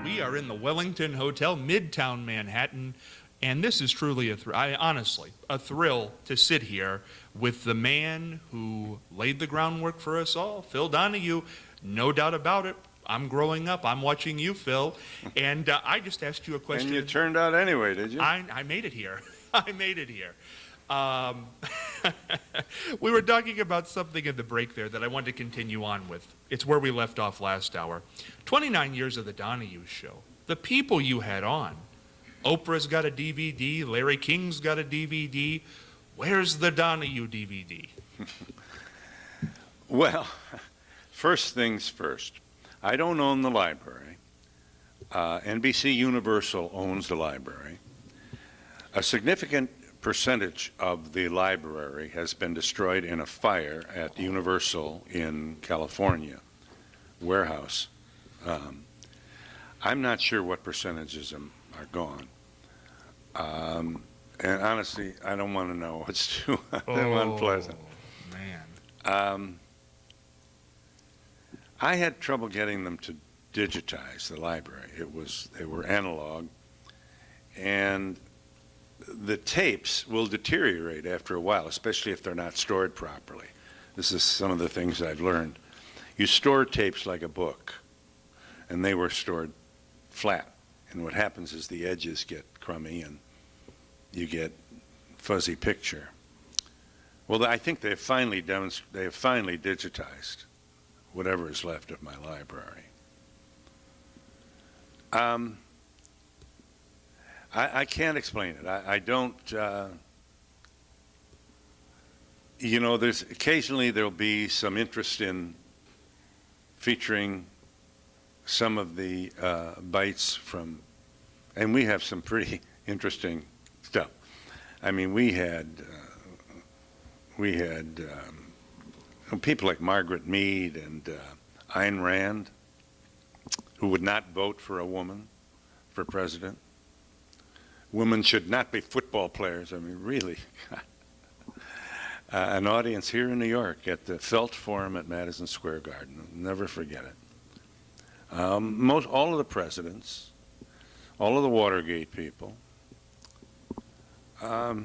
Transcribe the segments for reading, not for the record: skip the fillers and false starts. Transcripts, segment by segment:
We are in the Wellington Hotel, Midtown Manhattan, and this is truly honestly a thrill to sit here with the man who laid the groundwork for us all, Phil Donahue. No doubt about it. I'm growing up. I'm watching you, Phil, and I just asked you a question. And you turned out anyway, did you? I made it here. I made it here. We were talking about something in the break there that I wanted to continue on with. It's where we left off last hour. 29 years of the Donahue Show. The people you had on. Oprah's got a DVD. Larry King's got a DVD. Where's the Donahue DVD? Well, first things first. I don't own the library. NBC Universal owns the library. A significant percentage of the library has been destroyed in a fire at Universal in California, warehouse. I'm not sure what percentages are gone. And honestly, I don't want to know. It's too unpleasant. Man. I had trouble getting them to digitize the library. They were analog, and the tapes will deteriorate after a while, especially if they're not stored properly. This is some of the things I've learned. You store tapes like a book, and they were stored flat. And what happens is the edges get crummy and you get fuzzy picture. Well, I think they have finally digitized whatever is left of my library. I can't explain it. I don't, occasionally there'll be some interest in featuring some of the bites from, and we have some pretty interesting stuff. I mean, we had people like Margaret Mead and Ayn Rand, who would not vote for a woman for president. Women should not be football players. I mean, really. An audience here in New York at the Felt Forum at Madison Square Garden. I'll never forget it. All of the presidents, all of the Watergate people. But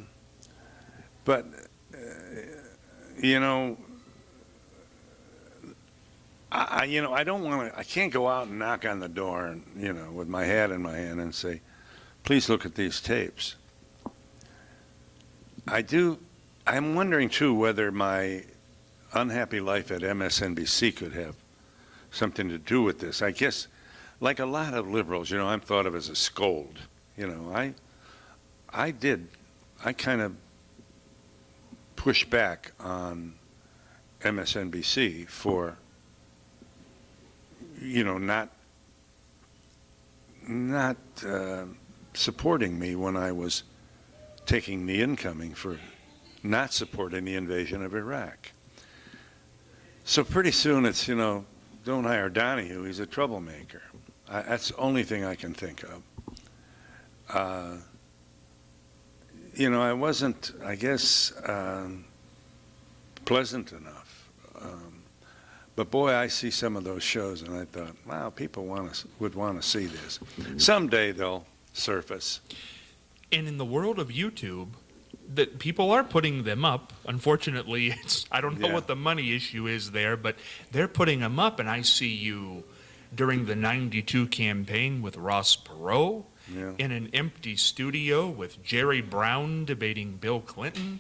I don't want to. I can't go out and knock on the door and with my hat in my hand and say, please look at these tapes. I'm wondering, too, whether my unhappy life at MSNBC could have something to do with this. I guess, like a lot of liberals, I'm thought of as a scold. I kind of push back on MSNBC for, not supporting me when I was taking the incoming for not supporting the invasion of Iraq. So pretty soon it's, don't hire Donahue, he's a troublemaker. That's the only thing I can think of. I wasn't, I guess, pleasant enough. But boy, I see some of those shows and I thought, wow, people would want to see this. Someday they'll surface. And in the world of YouTube, that people are putting them up. Unfortunately, I don't know what the money issue is there, but they're putting them up, and I see you during the '92 campaign with Ross Perot in an empty studio with Jerry Brown debating Bill Clinton.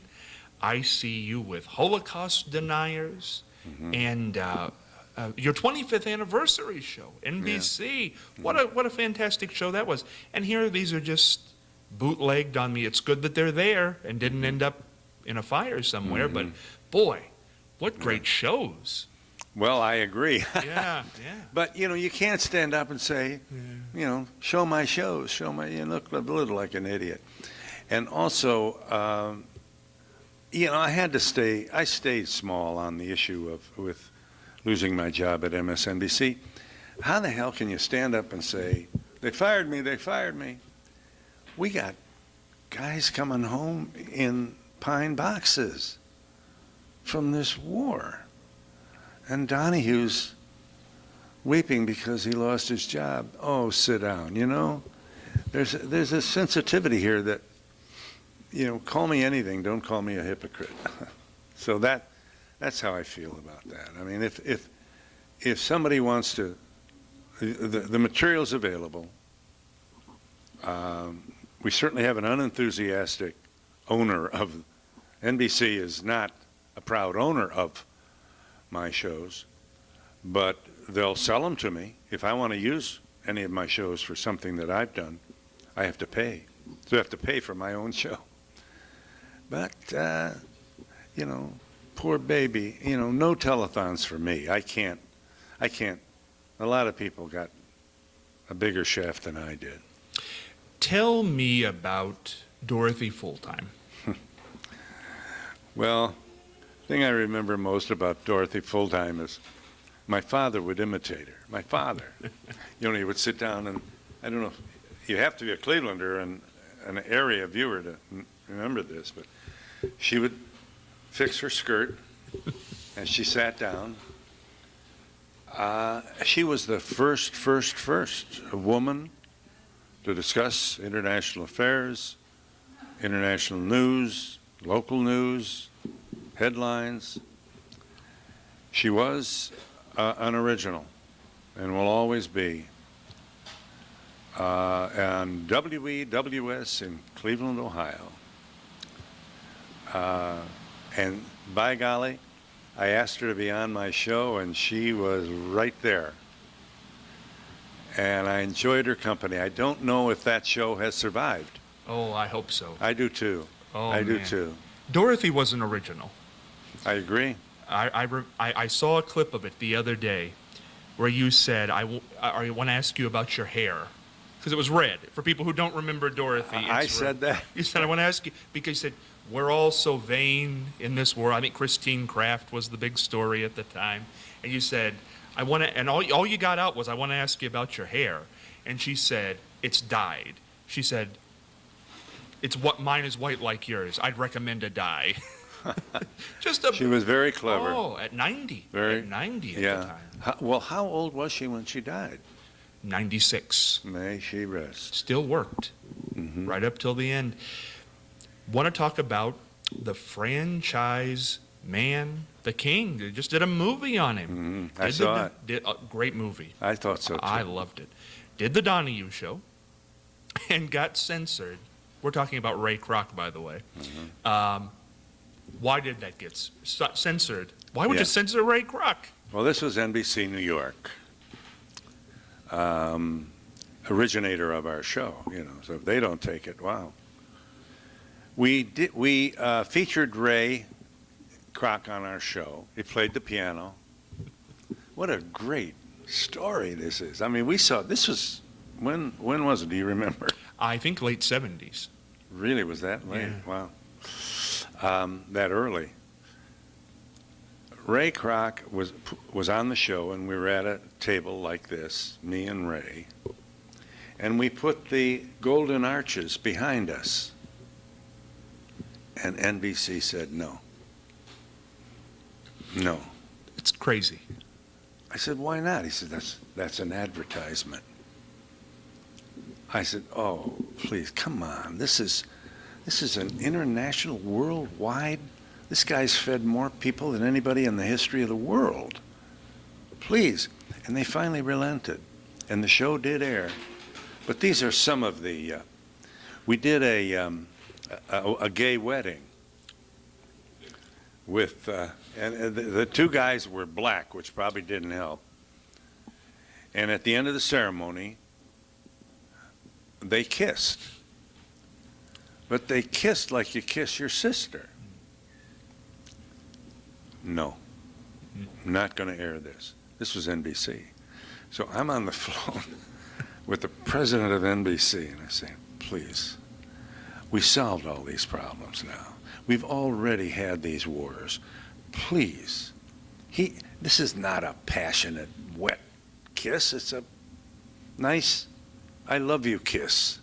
I see you with Holocaust deniers and your 25th anniversary show, NBC. Yeah. What a fantastic show that was. And here these are just bootlegged on me. It's good that they're there and didn't end up in a fire somewhere, but boy, what great shows. Well, I agree. Yeah. But, you can't stand up and say, show my shows, you look a little like an idiot. And also, I stayed small on the issue with losing my job at MSNBC. How the hell can you stand up and say, they fired me? We got guys coming home in pine boxes. from this war. And Donahue's weeping because he lost his job. Oh, sit down, you know? There's a sensitivity here that, you know, call me anything, don't call me a hypocrite. So that's how I feel about that. I mean, if somebody wants to, the material's available. We certainly have an unenthusiastic owner of, NBC is not a proud owner of my shows, but they'll sell them to me. If I want to use any of my shows for something that I've done, I have to pay. So I have to pay for my own show. But, you know, poor baby, you know, no telethons for me. I can't. A lot of people got a bigger shaft than I did. Tell me about Dorothy Full-Time. Well, the thing I remember most about Dorothy Full-Time is my father would imitate her. My father. You know, he would sit down and, I don't know, you have to be a Clevelander and an area viewer to remember this, but she would fix her skirt and she sat down. She was the first woman to discuss international affairs, international news, local news, headlines. She was an original and will always be. And WEWS in Cleveland, Ohio. And by golly, I asked her to be on my show, and she was right there. And I enjoyed her company. I don't know if that show has survived. Oh, I hope so. I do too. Oh, I do man. too. Dorothy was an original. I agree. I saw a clip of it the other day where you said, I want to ask you about your hair. Because it was red. For people who don't remember Dorothy. I it's said red. that. You said, I want to ask you, because you said, we're all so vain in this world. I think Christine Kraft was the big story at the time. And you said, I want to, and all you got out was, I want to ask you about your hair. And she said, it's dyed. She said, mine is white like yours. I'd recommend a dye. She was very clever. Oh, at 90. Very, at 90 at yeah. the time. Well, how old was she when she died? 96. May she rest. Still worked right up till the end. Want to talk about the franchise man, the king? They just did a movie on him. I saw it. Did a great movie. I thought so too. I loved it. Did the Donahue show and got censored. We're talking about Ray Kroc, by the way. Why did that get censored? Why would you censor Ray Kroc? Well, this was NBC New York, originator of our show. You know, so if they don't take it, wow. We featured Ray Kroc on our show. He played the piano. What a great story this is. I mean, we saw this was when was it? Do you remember? I think late 70s. Really, was that late? Yeah. Wow, that early. Ray Kroc was on the show, and we were at a table like this, me and Ray, and we put the golden arches behind us. And NBC said no. No. It's crazy. I said, why not? He said, that's an advertisement. I said, oh, please, come on. This is an international, worldwide. This guy's fed more people than anybody in the history of the world. Please. And they finally relented. And the show did air. But these are some of the, we did a gay wedding with, and the two guys were black, which probably didn't help. And at the end of the ceremony, they kissed. But they kissed like you kiss your sister. No, I'm not going to air this. This was NBC. So I'm on the phone with the president of NBC, and I say, please, we solved all these problems now. We've already had these wars. Please, this is not a passionate, wet kiss. It's a nice, I love you kiss.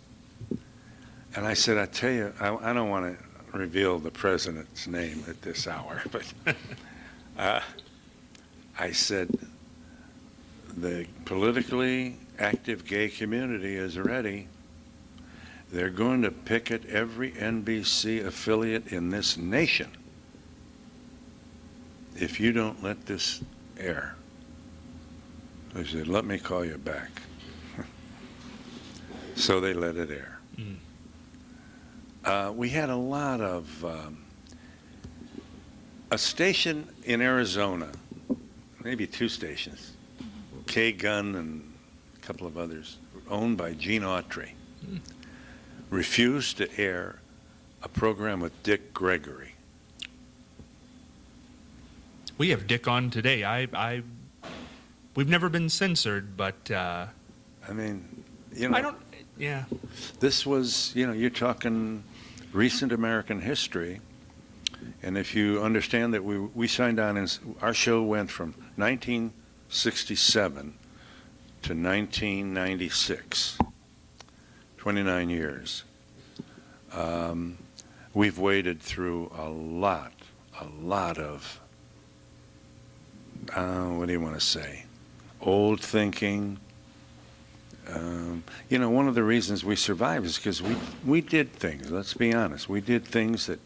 And I said, I tell you, I don't want to reveal the president's name at this hour, but I said, the politically active gay community is ready. They're going to picket every NBC affiliate in this nation if you don't let this air. I said, let me call you back. So they let it air. We had a lot of, a station in Arizona, maybe 2 stations, K-Gun and a couple of others, owned by Gene Autry, refused to air a program with Dick Gregory. We have Dick on today. We've never been censored, but I mean, you know, I don't. Yeah. This was, you know, you're talking recent American history, and if you understand that we signed on, and our show went from 1967 to 1996, 29 years. We've waded through a lot of, what do you want to say, old thinking. You know, one of the reasons we survived is because we did things, let's be honest, we did things that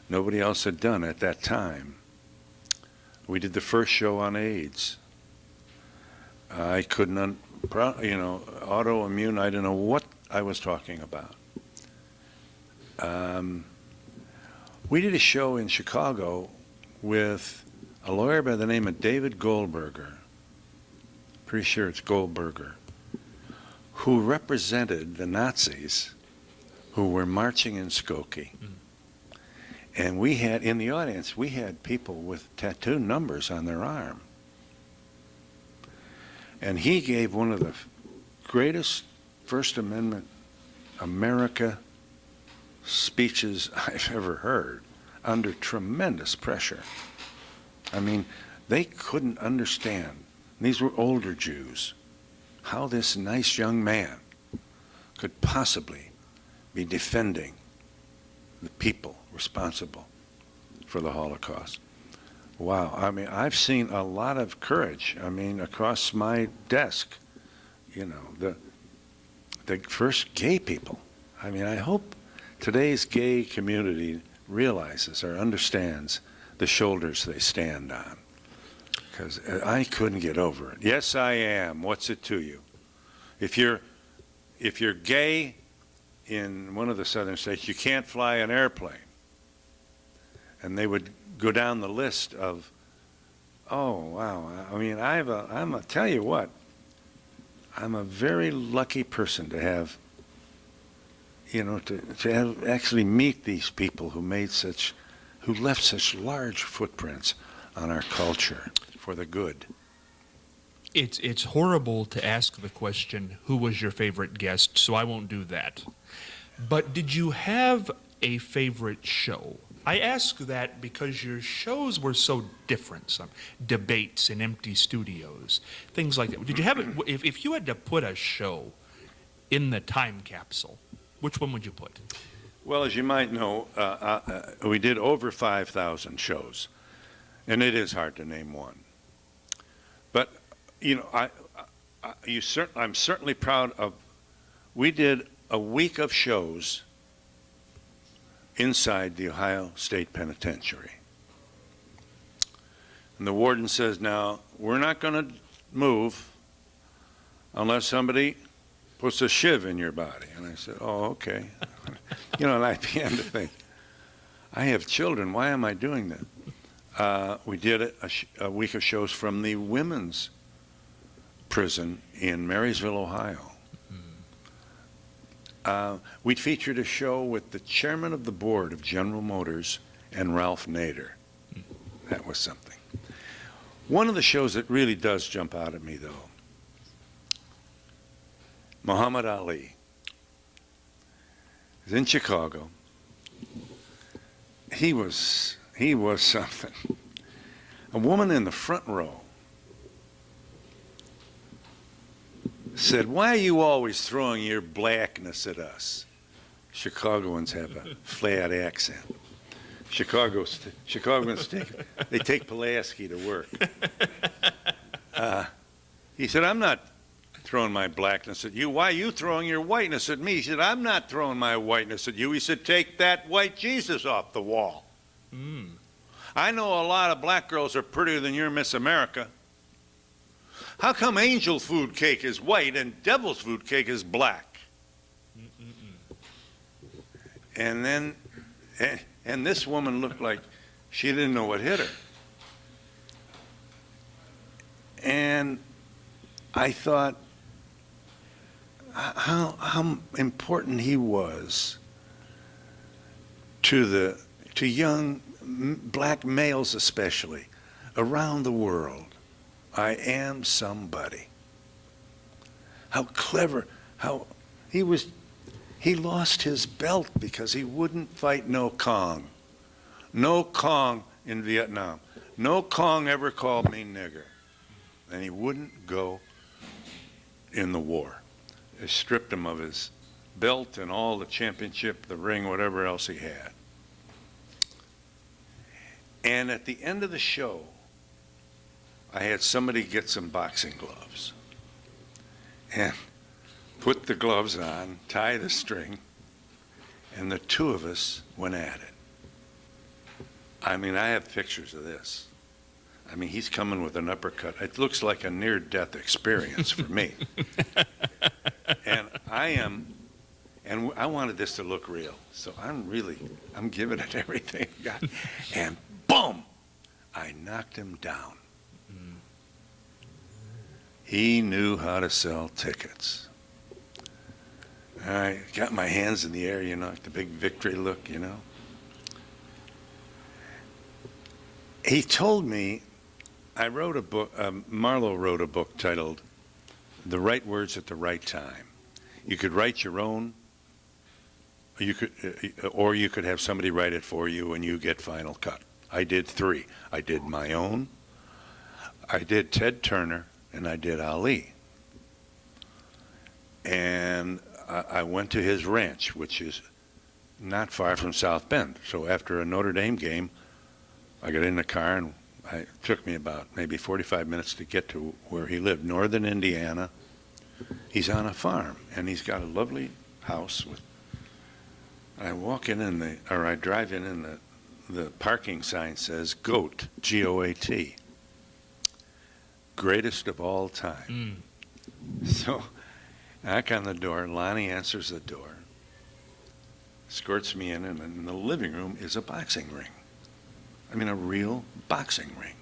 nobody else had done at that time. We did the first show on AIDS. I couldn't, you know, autoimmune, I didn't know what I was talking about. We did a show in Chicago with a lawyer by the name of David Goldberger, pretty sure it's Goldberger, who represented the Nazis who were marching in Skokie. And we had, in the audience, we had people with tattoo numbers on their arm. And he gave one of the greatest First Amendment America speeches I've ever heard, under tremendous pressure. I mean, they couldn't understand, these were older Jews, how this nice young man could possibly be defending the people responsible for the Holocaust. Wow, I mean, I've seen a lot of courage, I mean, across my desk, you know, the first gay people. I mean, I hope today's gay community realizes or understands the shoulders they stand on. Because I couldn't get over it. Yes, I am. What's it to you? If you're gay in one of the southern states, you can't fly an airplane. And they would go down the list of, oh wow. I mean, tell you what, I'm a very lucky person to have, you know, to have actually meet these people who left such large footprints on our culture for the good. It's horrible to ask the question, who was your favorite guest, so I won't do that. But did you have a favorite show? I ask that because your shows were so different, some debates in empty studios, things like that. Did you have it, if you had to put a show in the time capsule, which one would you put? Well, as you might know, we did over 5,000 shows, and it is hard to name one. But, you know, I'm certainly proud of, we did a week of shows inside the Ohio State Penitentiary. And the warden says, now, we're not going to move unless somebody puts a shiv in your body. And I said, oh, okay. You know, and I began to think, I have children, why am I doing that? We did a week of shows from the women's prison in Marysville, Ohio. We featured a show with the chairman of the board of General Motors and Ralph Nader. That was something. One of the shows that really does jump out at me, though, Muhammad Ali is in Chicago. He was something. A woman in the front row said, why are you always throwing your blackness at us? Chicagoans have a flat accent. Chicagoans take Pulaski to work. He said, I'm not throwing my blackness at you. Why are you throwing your whiteness at me? He said, I'm not throwing my whiteness at you. He said, take that white Jesus off the wall. I know a lot of black girls are prettier than your Miss America. How come angel food cake is white and devil's food cake is black? And then, and this woman looked like she didn't know what hit her. And I thought how important he was to young black males especially around the world. I am somebody. How clever, how he lost his belt because he wouldn't fight no Kong. No Kong in Vietnam. No Kong ever called me nigger. And he wouldn't go in the war. They stripped him of his belt and all the championship, the ring, whatever else he had. And at the end of the show, I had somebody get some boxing gloves and put the gloves on, tie the string, and the two of us went at it. I mean, I have pictures of this. I mean, he's coming with an uppercut. It looks like a near-death experience for me. And I wanted this to look real. So I'm giving it everything I got. And boom, I knocked him down. He knew how to sell tickets. I got my hands in the air, the big victory look, He told me, I wrote a book, Marlowe wrote a book titled The Right Words at the Right Time. You could write your own, or you could have somebody write it for you and you get final cut. I did 3. I did my own, I did Ted Turner, and I did Ali. And I went to his ranch, which is not far from South Bend. So after a Notre Dame game, I got in the car and it took me about maybe 45 minutes to get to where he lived, northern Indiana. He's on a farm, and he's got a lovely house. I walk in, I drive in, and the parking sign says GOAT, G-O-A-T, greatest of all time. So I knock on the door. Lonnie answers the door, escorts me in, and in the living room is a boxing ring. I mean, a real boxing ring.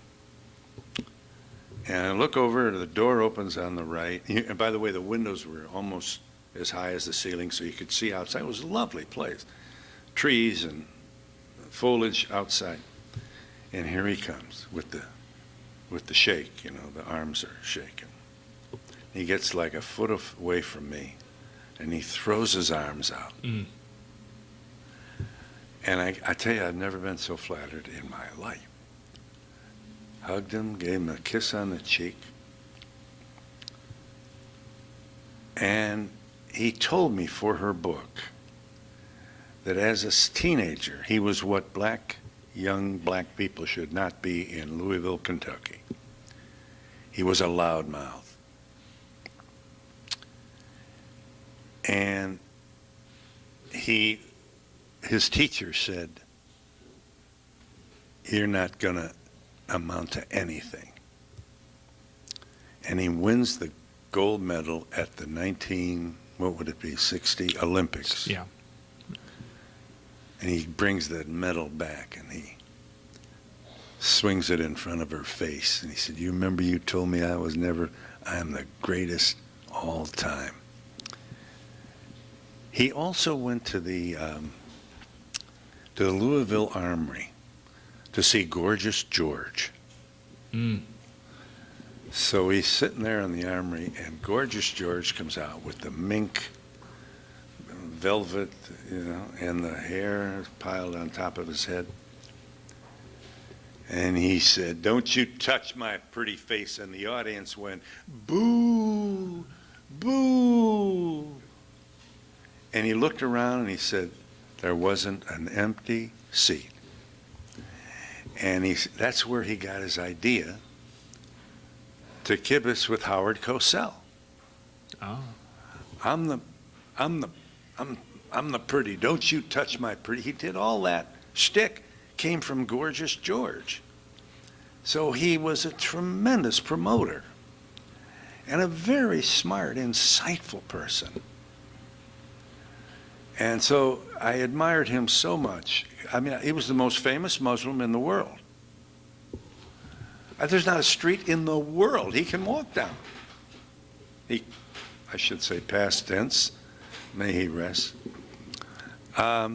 And I look over, the door opens on the right. And by the way, the windows were almost as high as the ceiling, so you could see outside. It was a lovely place. Trees and foliage outside. And here he comes with the shake, the arms are shaking. He gets like a foot away from me, and he throws his arms out. And I tell you, I've never been so flattered in my life. Hugged him, gave him a kiss on the cheek. And he told me for her book that as a teenager, he was what young black people should not be in Louisville, Kentucky. He was a loudmouth. And his teacher said, you're not going to amount to anything. And he wins the gold medal at the 60 Olympics. Yeah. And he brings that medal back, and he swings it in front of her face. And he said, you remember you told me I'm the greatest all time. He also went to the Louisville Armory to see Gorgeous George. So he's sitting there in the armory, and Gorgeous George comes out with the mink velvet, and the hair piled on top of his head. And he said, don't you touch my pretty face. And the audience went, boo, boo. And he looked around and he said, there wasn't an empty seat And that's where he got his idea to kibitz with Howard Cosell. Oh. I'm the pretty. Don't you touch my pretty. He did all that shtick. Came from Gorgeous George. So he was a tremendous promoter and a very smart, insightful person. And so I admired him so much. I mean, he was the most famous Muslim in the world. There's not a street in the world he can walk down. I should say past tense, may he rest. I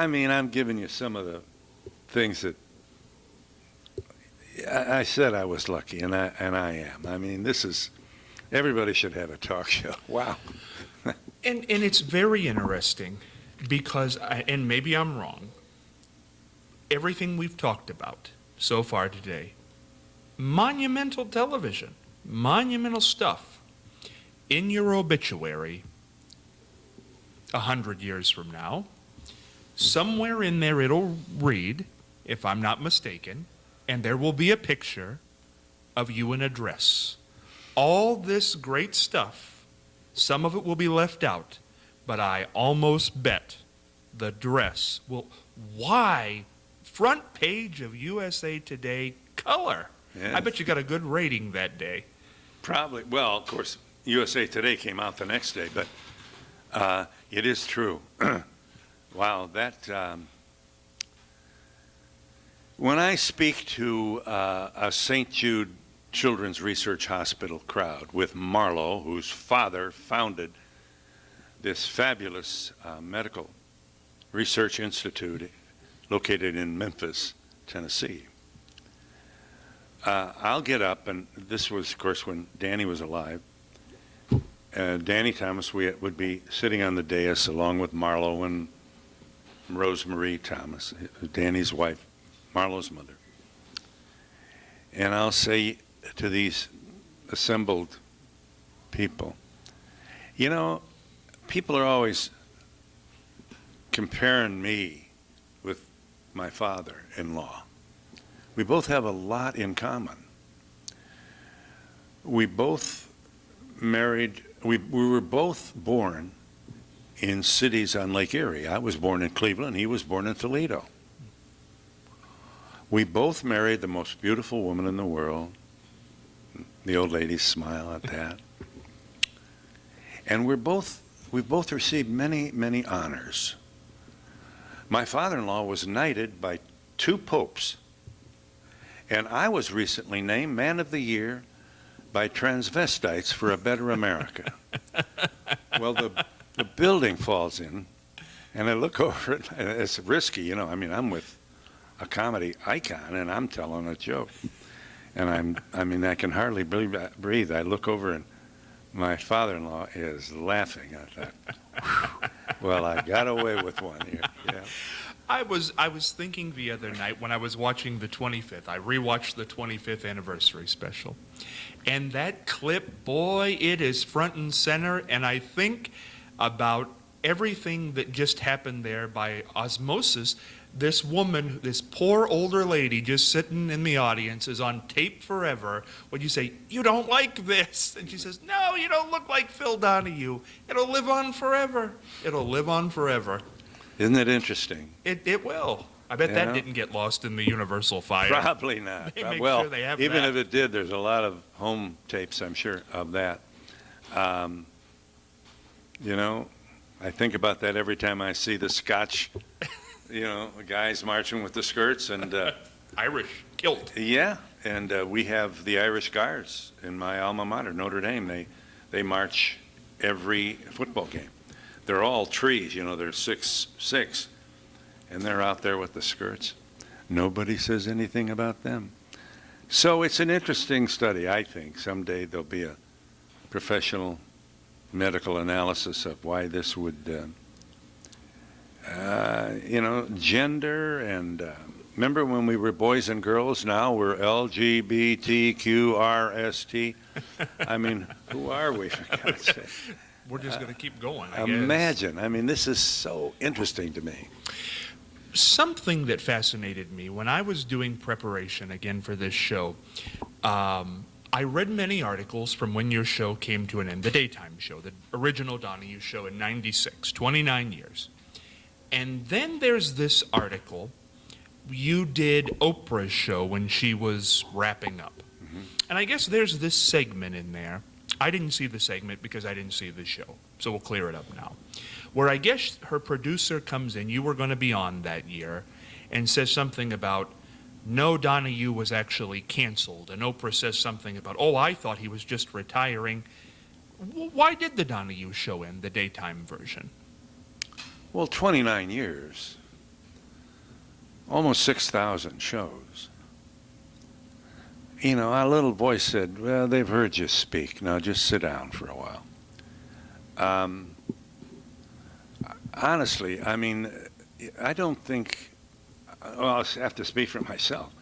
mean, I'm giving you some of the things that I said I was lucky, and I am. I mean, everybody should have a talk show. Wow. And it's very interesting because, and maybe I'm wrong, everything we've talked about so far today, monumental television, monumental stuff. In your obituary, 100 years from now, somewhere in there it'll read, if I'm not mistaken, and there will be a picture of you in a dress. All this great stuff, some of it will be left out, but I almost bet the dress will. Why? Front page of USA Today, color. Yeah. I bet you got a good rating that day. Probably. Well, of course, USA Today came out the next day, but it is true. Wow, when I speak to a St. Jude Children's Research Hospital crowd with Marlowe, whose father founded this fabulous medical research institute located in Memphis, Tennessee, I'll get up, and this was, of course, when Danny was alive. Danny Thomas would be sitting on the dais along with Marlowe and Rosemarie Thomas, Danny's wife, Marlowe's mother. And I'll say to these assembled people, you know, people are always comparing me with my father-in-law. We both have a lot in common. We both married, we were both born in cities on Lake Erie. I was born in Cleveland, he was born in Toledo. We both married the most beautiful woman in the world. The old ladies smile at that. And we've both received many, many honors. My father-in-law was knighted by 2 popes. And I was recently named Man of the Year by Transvestites for a Better America. Well, the building falls in, and I look over it, and it's risky, you know. I mean, I'm with a comedy icon, and I'm telling a joke. And I can hardly breathe. I look over, and my father-in-law is laughing. I thought, well, I got away with one here. Yeah. I was thinking the other night when I was watching the 25th. I rewatched the 25th anniversary special. And that clip, boy, it is front and center. And I think about everything that just happened there by osmosis. This woman, this poor older lady just sitting in the audience is on tape forever when you say, you don't like this. And she says, no, you don't look like Phil Donahue. It'll live on forever. It'll live on forever. Isn't it interesting? It will. I bet that didn't get lost in the Universal fire. Probably not. They make Well, sure they have even that. if it did, there's a lot of home tapes, I'm sure, of that. You know, I think about that every time I see the Scotch, you know, guys marching with the skirts and Irish kilt. yeah, and we have the Irish Guards in my alma mater, Notre Dame. They march every football game. They're all trees, you know, they're 6'6", and they're out there with the skirts. Nobody says anything about them. So it's an interesting study, I think. Someday there'll be a professional medical analysis of why this would, you know, gender and remember when we were boys and girls? Now we're LGBTQRST. I mean, who are we, for God's sake? We're just going to keep going, I guess. Imagine. I mean, this is so interesting to me. something that fascinated me when I was doing preparation again for this show. I read many articles from when your show came to an end, the daytime show, the original Donahue show in '96, 29 years. And then there's this article. You did Oprah's show when she was wrapping up. Mm-hmm. And I guess there's this segment in there. I didn't see the segment because I didn't see the show. So we'll clear it up now. Where I guess her producer comes in, you were going to be on that year, and says something about, no, Donahue was actually canceled. And Oprah says something about, oh, I thought he was just retiring. Why did the Donahue show end, the daytime version? Well, 29 years, almost 6,000 shows. You know, our little voice said, well, they've heard you speak. Now just sit down for a while. Honestly, I mean, I don't think, well, I have to speak for myself.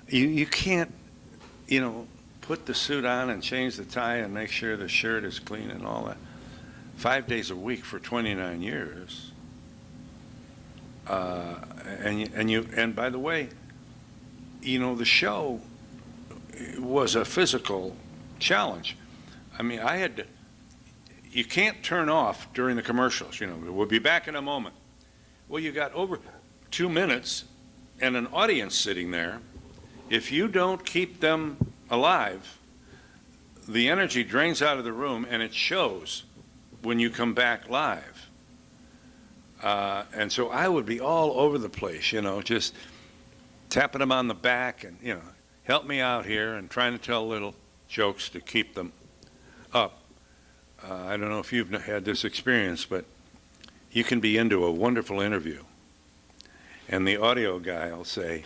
You can't, you know, put the suit on and change the tie and make sure the shirt is clean and all that 5 days a week for 29 years. And by the way, you know, the show was a physical challenge. I mean, you can't turn off during the commercials, you know, we'll be back in a moment. Well, you got over 2 minutes and an audience sitting there. If you don't keep them alive, the energy drains out of the room, and it shows when you come back live. And so I would be all over the place, you know, just tapping them on the back and, you know, help me out here, and trying to tell little jokes to keep them up. I don't know if you've had this experience, but you can be into a wonderful interview, and the audio guy will say,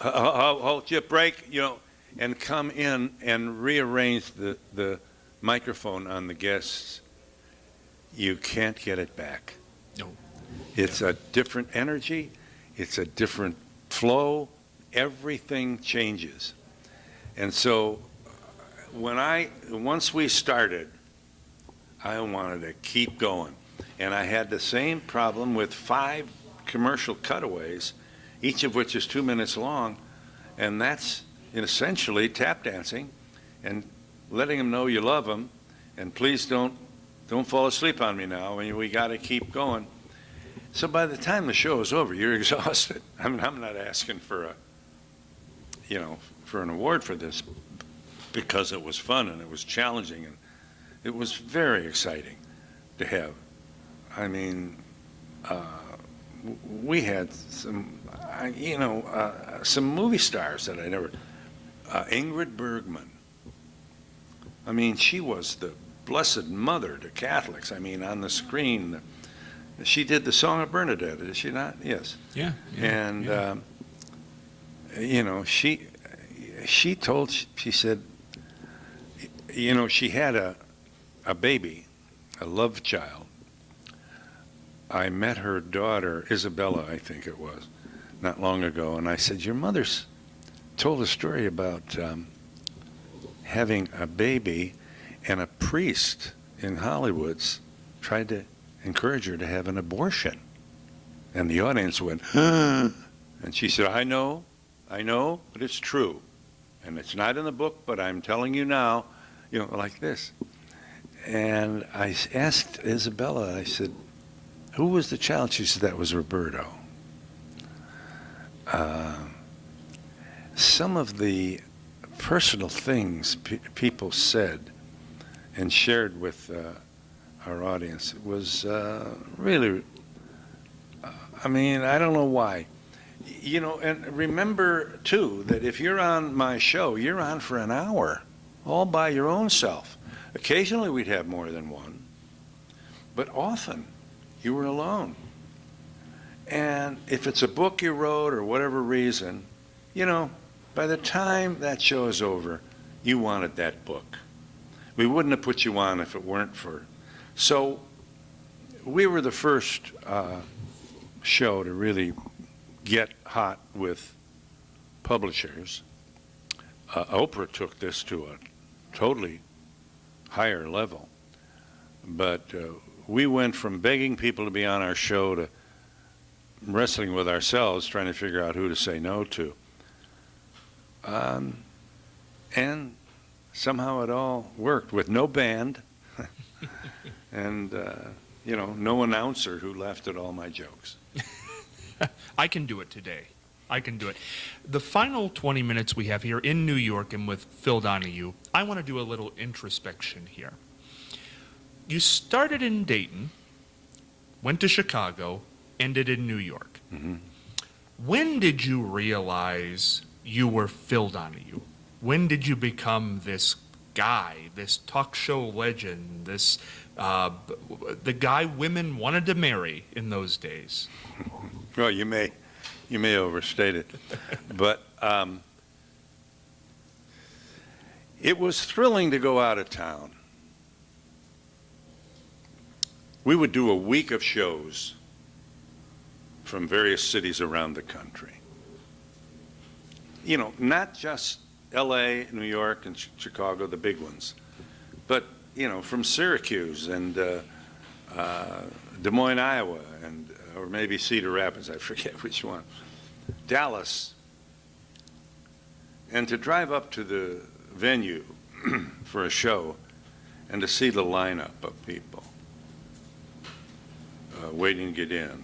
hold your break, you know, and come in and rearrange the microphone on the guests. You can't get it back. No. It's a different energy. It's a different flow. Everything changes. And so once we started, I wanted to keep going. And I had the same problem with 5 commercial cutaways, each of which is 2 minutes long. And that's essentially tap dancing and letting them know you love them. And please don't fall asleep on me now. We got to keep going. So by the time the show is over, you're exhausted. I mean, I'm not asking for an award for this, because it was fun and it was challenging and it was very exciting to have. I mean, we had some movie stars that I never. Ingrid Bergman. I mean, she was the Blessed Mother to Catholics. I mean, on the screen, she did the Song of Bernadette, did she not? Yes. Yeah. And yeah. You know, she said, you know, she had a baby, a love child. I met her daughter, Isabella, I think it was, not long ago, and I said, your mother's told a story about having a baby, and a priest in Hollywood's tried to encourage her to have an abortion. And the audience went, huh? And she said, I know, but it's true. And it's not in the book, but I'm telling you now, you know, like this. And I asked Isabella, I said, who was the child? She said, that was Roberto. Some of the personal things people said and shared with our audience was really, I mean, I don't know why. You know, and remember, too, that if you're on my show, you're on for an hour, all by your own self. Occasionally we'd have more than one, but often you were alone. And if it's a book you wrote or whatever reason, you know, by the time that show is over, you wanted that book. We wouldn't have put you on if it weren't for. So we were the first show to really get hot with publishers. Oprah took this to a totally higher level. But we went from begging people to be on our show to wrestling with ourselves, trying to figure out who to say no to. And somehow it all worked with no band and, no announcer who laughed at all my jokes. I can do it today. I can do it. The final 20 minutes we have here in New York and with Phil Donahue, I want to do a little introspection here. You started in Dayton, went to Chicago, ended in New York. Mm-hmm. When did you realize you were Phil Donahue? When did you become this guy, this talk show legend, this the guy women wanted to marry in those days? Well, you may overstate it, but it was thrilling to go out of town. We would do a week of shows from various cities around the country. Not just LA, New York, and Chicago, the big ones, but, from Syracuse and Des Moines, Iowa, and or maybe Cedar Rapids, I forget which one, Dallas, and to drive up to the venue for a show and to see the lineup of people waiting to get in.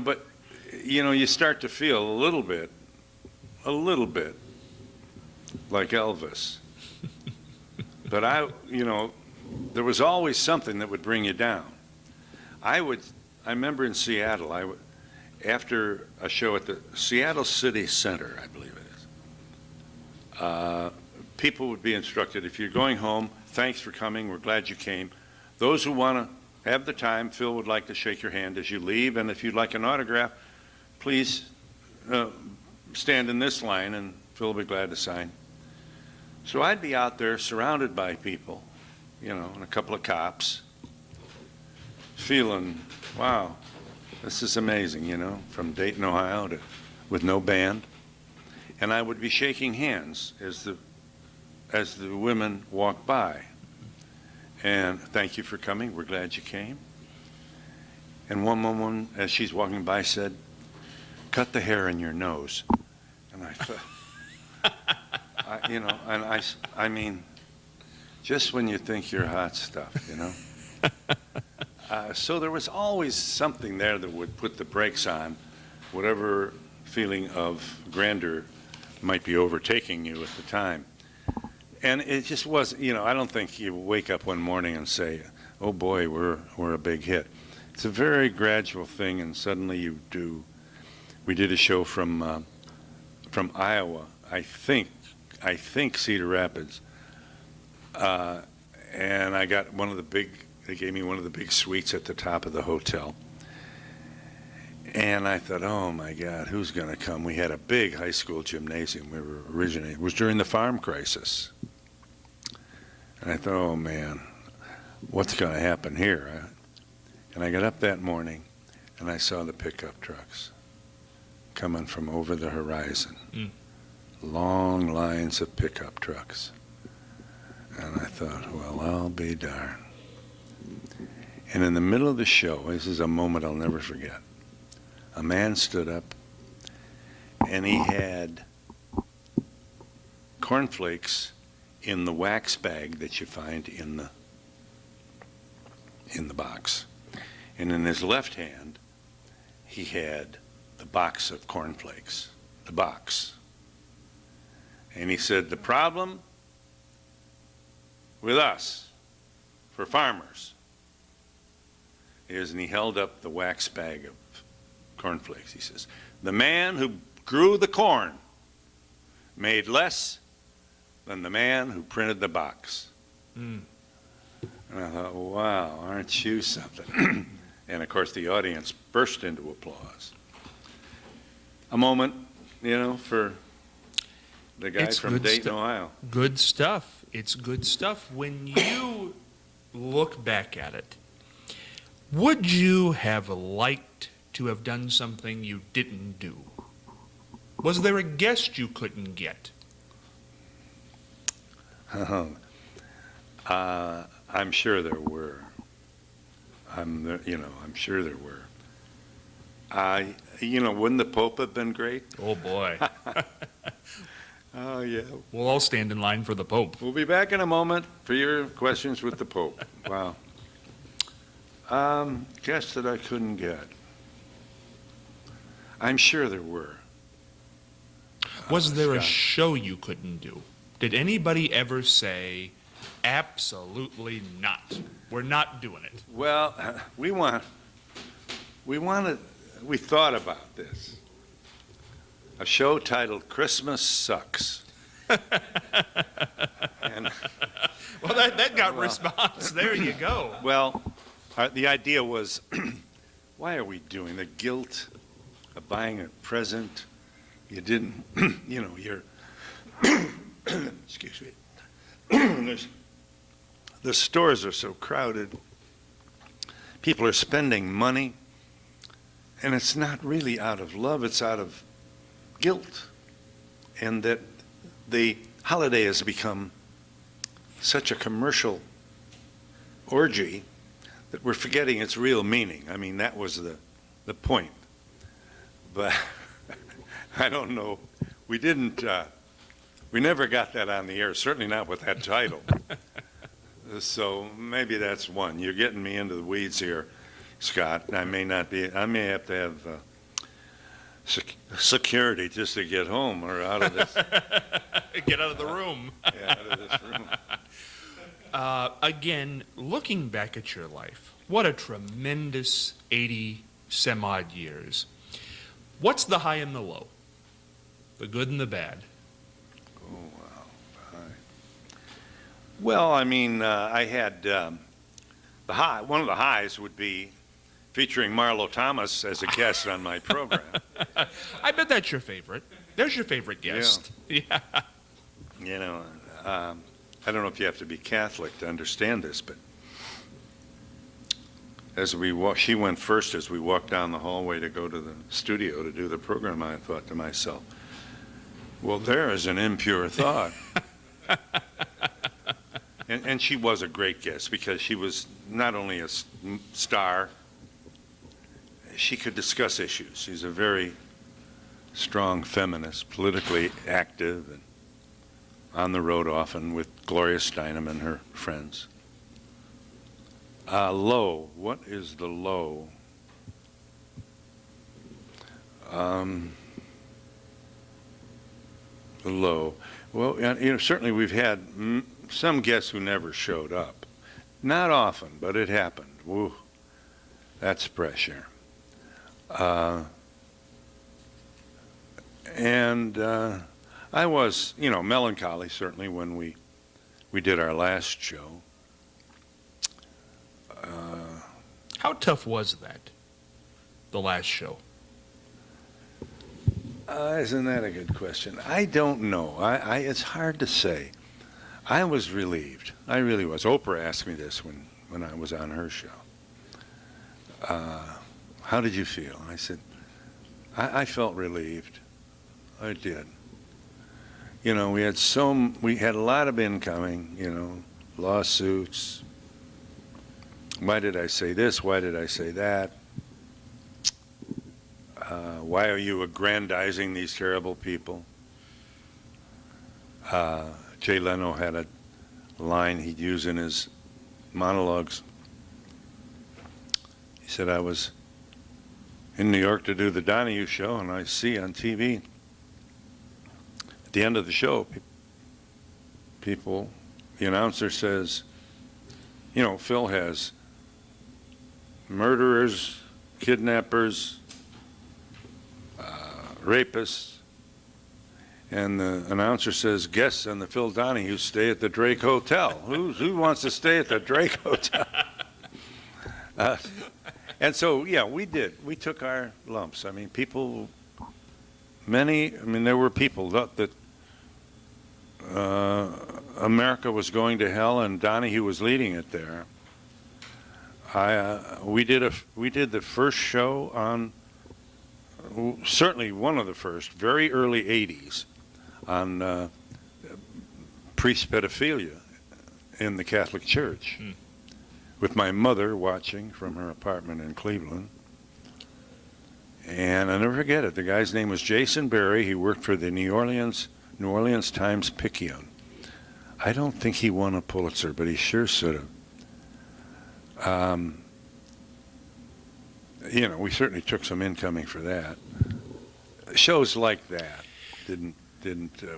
But you start to feel a little bit like Elvis. But there was always something that would bring you down. I remember in Seattle, after a show at the Seattle City Center, I believe it is, people would be instructed, if you're going home, thanks for coming, we're glad you came. Those who want to have the time, Phil would like to shake your hand as you leave, and if you'd like an autograph, please stand in this line and Phil will be glad to sign. So I'd be out there surrounded by people, and a couple of cops, feeling, wow, this is amazing, from Dayton, Ohio, with no band. And I would be shaking hands as the women walked by. And thank you for coming, we're glad you came. And one woman, as she's walking by, said, cut the hair in your nose. And I thought, I mean, just when you think you're hot stuff, So there was always something there that would put the brakes on whatever feeling of grandeur might be overtaking you at the time. And it just was, I don't think you wake up one morning and say, oh boy, we're a big hit. It's a very gradual thing, and suddenly you do. We did a show from Iowa, I think Cedar Rapids, and I got they gave me one of the big suites at the top of the hotel. And I thought, oh my God, who's going to come? We had a big high school gymnasium. It was during the farm crisis. And I thought, oh man, what's going to happen here? And I got up that morning and I saw the pickup trucks coming from over the horizon. Long lines of pickup trucks. And I thought, well, I'll be darned. And in the middle of the show, this is a moment I'll never forget, a man stood up and he had cornflakes in the wax bag that you find in the box. And in his left hand, he had the box of cornflakes, the box. And he said, the problem with us, for farmers, is, and he held up the wax bag of cornflakes. He says, the man who grew the corn made less than the man who printed the box. And I thought, wow, aren't you something? And of course the audience burst into applause. A moment, for the guy from Dayton, Ohio. Good stuff. It's good stuff. When you look back at it, would you have liked to have done something you didn't do? Was there a guest you couldn't get? I'm sure there were. I'm sure there were. Wouldn't the Pope have been great? Oh, boy. Oh, yeah. We'll all stand in line for the Pope. We'll be back in a moment for your questions with the Pope. Wow. Guess that I couldn't get. I'm sure there were. Was there a Scott. show you couldn't do? Did anybody ever say, absolutely not? We're not doing it. Well, we thought about this. A show titled Christmas Sucks. And, Well, that got response. There you go. well, the idea was, why are we doing the guilt of buying a present you didn't, you're, excuse me, the stores are so crowded, people are spending money, and it's not really out of love, it's out of guilt. And that the holiday has become such a commercial orgy that we're forgetting its real meaning. I mean, that was the point. But I don't know. We never got that on the air, certainly not with that title. So maybe that's one. You're getting me into the weeds here, Scott. I may have to have security just to get home or out of this. Get out of the room. Yeah, out of this room. Again, looking back at your life, what a tremendous 80-some-odd years. What's the high and the low? The good and the bad? Oh, wow. Well, I mean, I had the high. One of the highs would be featuring Marlo Thomas as a guest on my program. I bet that's your favorite. There's your favorite guest. Yeah. I don't know if you have to be Catholic to understand this, but as she went first as we walked down the hallway to go to the studio to do the program. I thought to myself, well, there is an impure thought. And she was a great guest because she was not only a star, she could discuss issues. She's a very strong feminist, politically active, and on the road often with Gloria Steinem and her friends. Low. What is the low? The low. Well, certainly we've had some guests who never showed up. Not often, but it happened. Woo, that's pressure. And I was, melancholy certainly when we did our last show. How tough was that, the last show? Isn't that a good question? I don't know. It's hard to say. I was relieved. I really was. Oprah asked me this when I was on her show. How did you feel? I said, I felt relieved. I did. We had a lot of incoming, lawsuits. Why did I say this? Why did I say that? Why are you aggrandizing these terrible people? Jay Leno had a line he'd use in his monologues. He said, I was in New York to do the Donahue show, and I see on TV, at the end of the show, the announcer says, Phil has murderers, kidnappers, rapists, and the announcer says, guests on the Phil Donahue stay at the Drake Hotel. Who wants to stay at the Drake Hotel? And so, yeah, we did. We took our lumps. I mean, there were people that America was going to hell and Donahue was leading it there. We did the first show on, certainly one of the first, very early 80s, on priest pedophilia in the Catholic Church. with my mother watching from her apartment in Cleveland. And I'll never forget it. The guy's name was Jason Berry. He worked for the New Orleans Times-Picayune. I don't think he won a Pulitzer, but he sure should have. We certainly took some incoming for that. Shows like that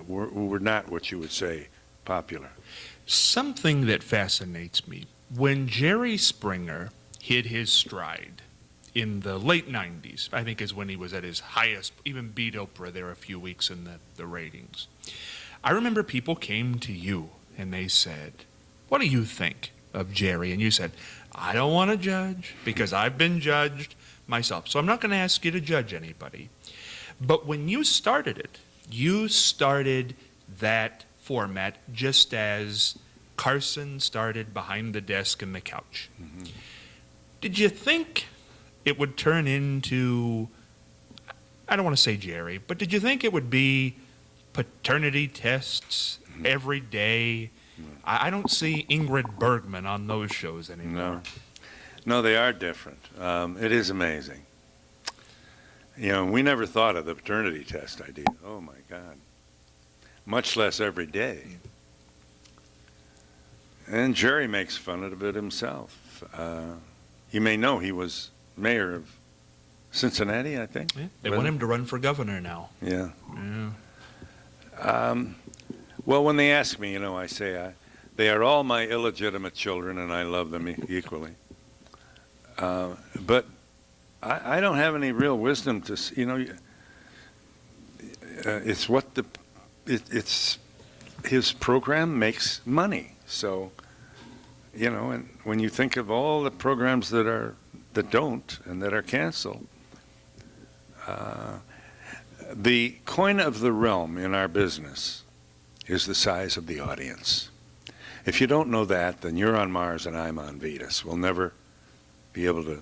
were not what you would say popular. Something that fascinates me, when Jerry Springer hit his stride in the late 90s, I think is when he was at his highest, even beat Oprah there a few weeks in the ratings. I remember people came to you and they said, "What do you think of Jerry?" And you said, "I don't want to judge because I've been judged myself. So I'm not going to ask you to judge anybody." But when you started it, you started that format just as Carson started behind the desk and the couch. Mm-hmm. Did you think it would turn into, I don't want to say Jerry, but did you think it would be paternity tests every day? I don't see Ingrid Bergman on those shows anymore. No, they are different. It is amazing. We never thought of the paternity test idea. Oh, my God. Much less every day. And Jerry makes fun of it himself. You may know he was mayor of Cincinnati, I think. Yeah, they want him to run for governor now. Yeah. Yeah. Well, when they ask me, I say they are all my illegitimate children, and I love them equally. But I don't have any real wisdom to, it's what it's his program makes money. So, and when you think of all the programs that don't and that are canceled, the coin of the realm in our business is the size of the audience. If you don't know that, then you're on Mars and I'm on Venus. We'll never be able to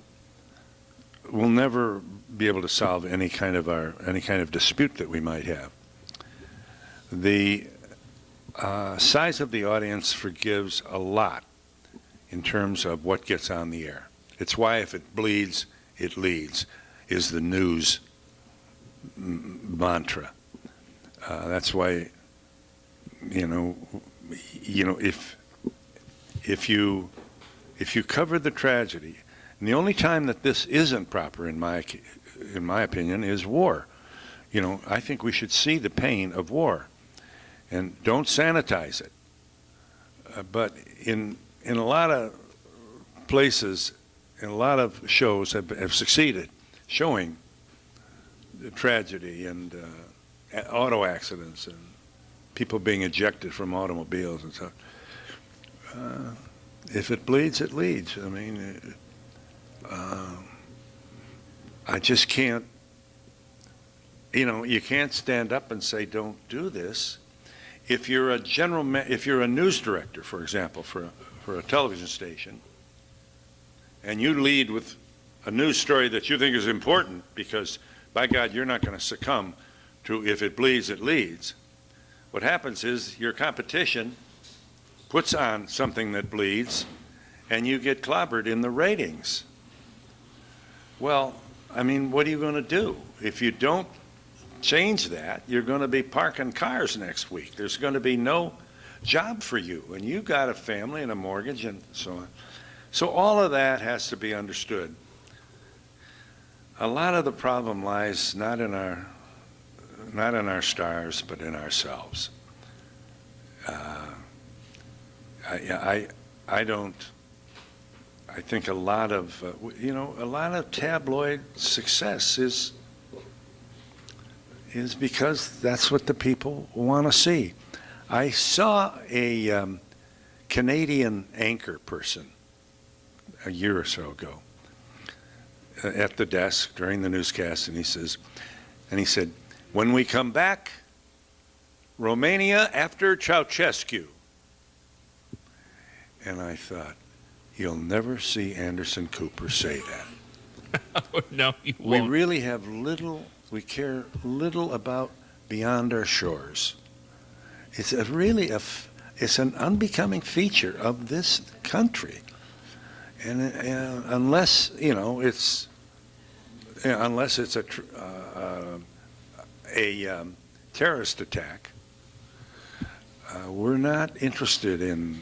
solve any kind of dispute that we might have. The size of the audience forgives a lot in terms of what gets on the air. It's why if it bleeds, it leads, is the news mantra. That's why, if you cover the tragedy, and the only time that this isn't proper, in my opinion, is war. I think we should see the pain of war, and don't sanitize it. But in a lot of places, in a lot of shows have succeeded showing the tragedy and auto accidents and people being ejected from automobiles and stuff. If it bleeds, it leads. I mean, I just can't, you can't stand up and say, don't do this. If you're if you're a news director, for example, for a television station, and you lead with a news story that you think is important because, by God, you're not going to succumb to if it bleeds, it leads. What happens is your competition puts on something that bleeds, and you get clobbered in the ratings. Well, I mean, what are you going to do? If you don't change that, you're going to be parking cars next week. There's going to be no job for you, and you've got a family and a mortgage and so on. So all of that has to be understood. A lot of the problem lies not in our stars, but in ourselves. I think a lot of tabloid success is because that's what the people want to see. I saw a Canadian anchor person a year or so ago at the desk during the newscast, and he said, "When we come back, Romania after Ceausescu." And I thought, you'll never see Anderson Cooper say that. Oh, no, you won't. We really have we care little about beyond our shores. It's it's an unbecoming feature of this country. And unless, unless it's a terrorist attack, we're not interested in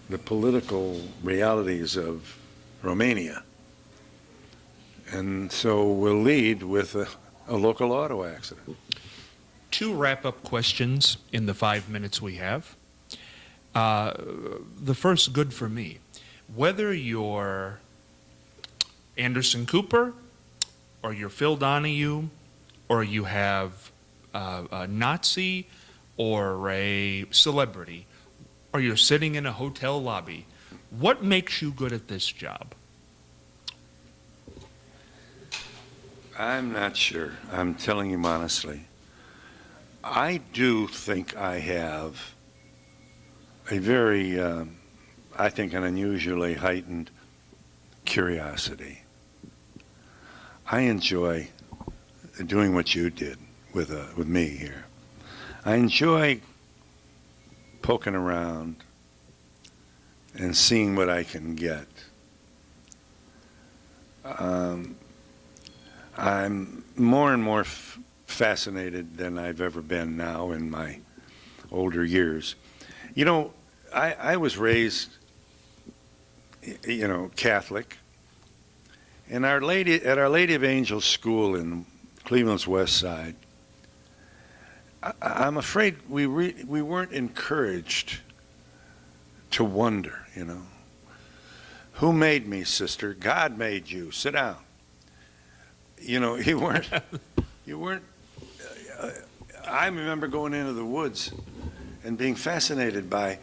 the political realities of Romania. And so we'll lead with a local auto accident. 2 wrap-up questions in the 5 minutes we have. The first, good for me. Whether you're Anderson Cooper, or you're Phil Donahue, or you have a Nazi or a celebrity, or you're sitting in a hotel lobby, what makes you good at this job? I'm not sure. I'm telling you honestly. I do think I have a very, I think, an unusually heightened curiosity. I enjoy doing what you did with me here. I enjoy poking around and seeing what I can get. I'm more and more fascinated than I've ever been now in my older years. I was raised, Catholic, and at Our Lady of Angels School in Cleveland's West Side, I'm afraid we weren't encouraged to wonder, Who made me, sister? God made you. Sit down. You weren't, I remember going into the woods and being fascinated by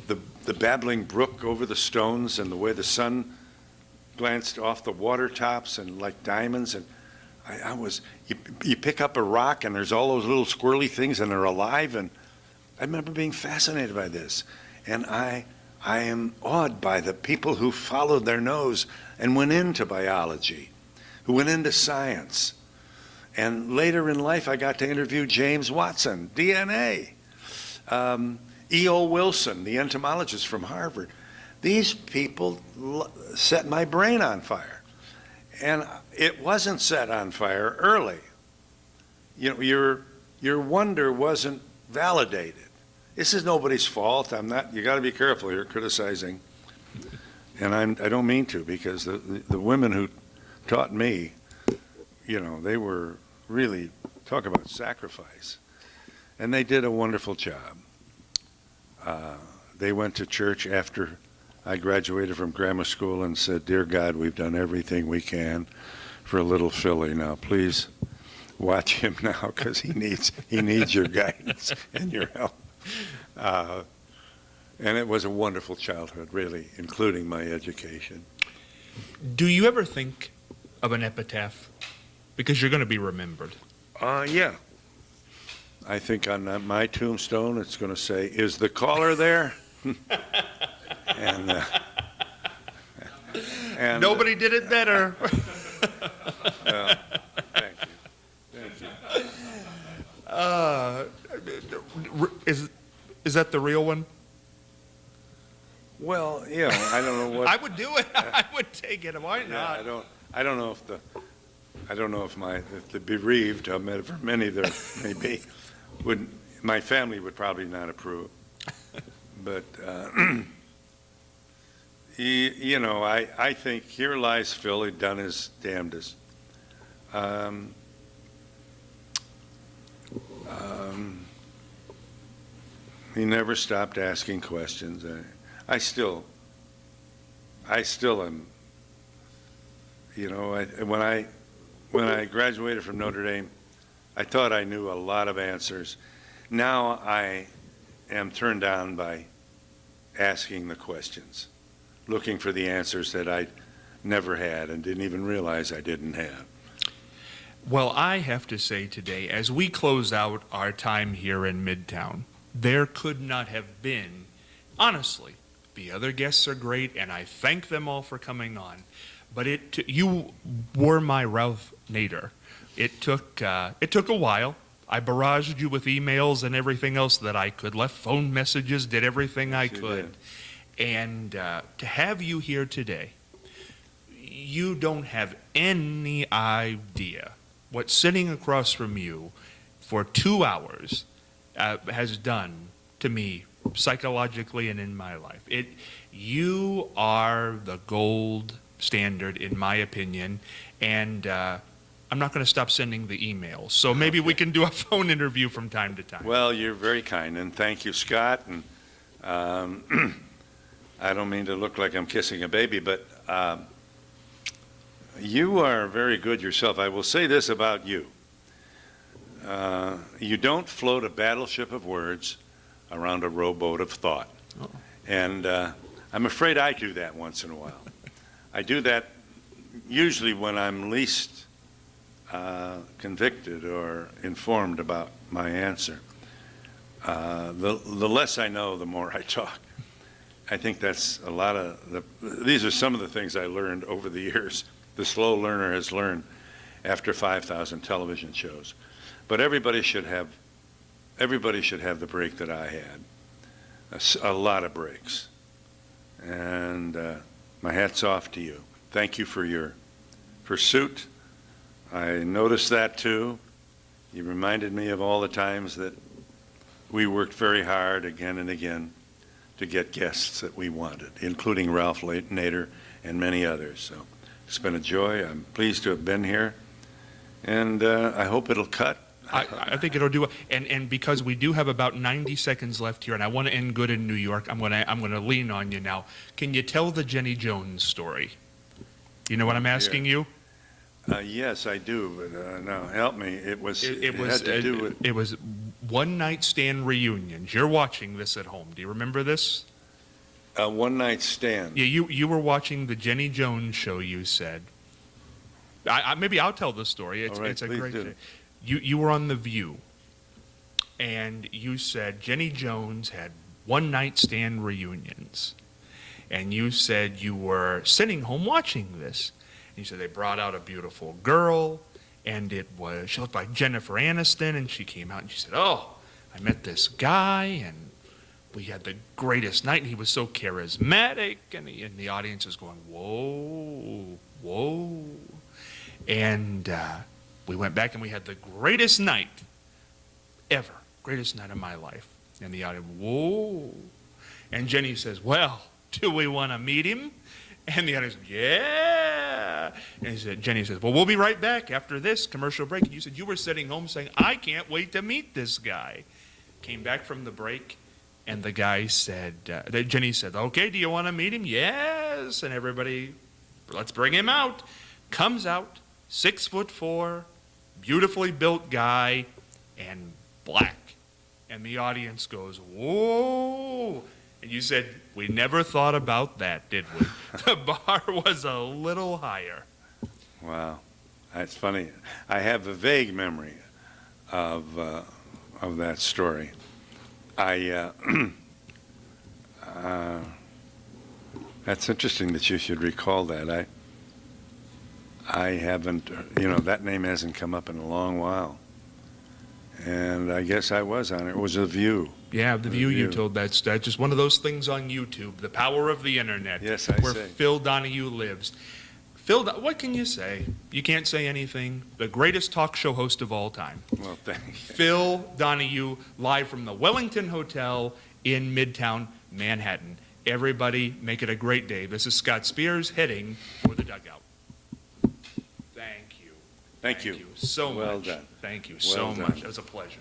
the babbling brook over the stones and the way the sun glanced off the water tops and like diamonds. And you pick up a rock and there's all those little squirrely things and they're alive. And I remember being fascinated by this. And I am awed by the people who followed their nose and went into biology, who went into science. And later in life, I got to interview James Watson, DNA. E.O. Wilson, the entomologist from Harvard. These people set my brain on fire. And it wasn't set on fire early. Your wonder wasn't validated. This is nobody's fault. You got to be careful here criticizing. And I don't mean to, because the women who taught me, they were really, talk about sacrifice. And they did a wonderful job. They went to church after I graduated from grammar school and said, "Dear God, we've done everything we can for little Philly. Now, please watch him now, because he needs your guidance and your help." And it was a wonderful childhood, really, including my education. Do you ever think of an epitaph? Because you're going to be remembered. Yeah. I think on my tombstone it's going to say, "Is the caller there?" and Nobody did it better. Thank you. Is that the real one? Well, I don't know what. I would do it. I would take it. Why not? I don't know if the bereaved, for many there may be, my family would probably not approve. But I think here lies Phil. He'd done his damnedest. He never stopped asking questions. I still am. When I graduated from Notre Dame, I thought I knew a lot of answers. Now I am turned on by asking the questions, looking for the answers that I never had and didn't even realize I didn't have. Well, I have to say today, as we close out our time here in Midtown, there could not have been, honestly, the other guests are great, and I thank them all for coming on, but you were my Ralph Nader. It took a while. I barraged you with emails and everything else that I could, left phone messages, did everything I could. And to have you here today, you don't have any idea what sitting across from you for 2 hours has done to me psychologically and in my life. You are the gold standard, in my opinion, and I'm not going to stop sending the emails. So maybe we can do a phone interview from time to time. Well, you're very kind, and thank you, Scott. And I don't mean to look like I'm kissing a baby, but you are very good yourself. I will say this about you. You don't float a battleship of words around a rowboat of thought. Oh. And I'm afraid I do that once in a while. I do that usually when I'm least convicted or informed about my answer. The less I know, the more I talk. I think that's a lot of these are some of the things I learned over the years. The slow learner has learned after 5,000 television shows. But everybody should have the break that I had. A lot of breaks. And my hat's off to you. Thank you for your pursuit. I noticed that too. You reminded me of all the times that we worked very hard again and again to get guests that we wanted, including Ralph Nader and many others. So it's been a joy. I'm pleased to have been here, and I hope it'll cut. I think it'll do it. And because we do have about 90 seconds left here, and I want to end good in New York, I'm gonna lean on you now. Can you tell the Jenny Jones story? You know what I'm asking you? Yes, I do. But no, help me. It was one night stand reunions. You're watching this at home. Do you remember this? A one night stand. Yeah, you were watching the Jenny Jones show. You said. Maybe I'll tell the story. It's a great day. You were on The View, and you said Jenny Jones had one night stand reunions, and you said you were sitting home watching this. And you said they brought out a beautiful girl, and she looked like Jennifer Aniston, and she came out and she said, "Oh, I met this guy, and we had the greatest night, and he was so charismatic," and the audience is going, "Whoa, whoa," and we went back and we had the greatest night ever, greatest night of my life. And the audience, whoa. And Jenny says, "Well, do we want to meet him?" And the audience, "Yeah." And Jenny says, "Well, we'll be right back after this commercial break." And you said you were sitting home saying, "I can't wait to meet this guy." Came back from the break, and the guy said, Jenny said, "Okay, do you want to meet him?" "Yes." And everybody, "Let's bring him out." Comes out, 6'4", beautifully built guy, and black. And the audience goes, "Whoa." And you said, "We never thought about that, did we?" The bar was a little higher. Wow, that's funny. I have a vague memory of that story. That's interesting that you should recall that. I haven't, that name hasn't come up in a long while. And I guess I was on it. It was The View. Yeah, The View, you told that's just one of those things on YouTube, the power of the internet. Yes, I where say. Phil Donahue lives. Phil, what can you say? You can't say anything. The greatest talk show host of all time. Well, thank you. Phil Donahue, live from the Wellington Hotel in Midtown Manhattan. Everybody, make it a great day. This is Scott Spears heading for the dugout. Thank you. So much. Well done. Thank you so much. It was a pleasure.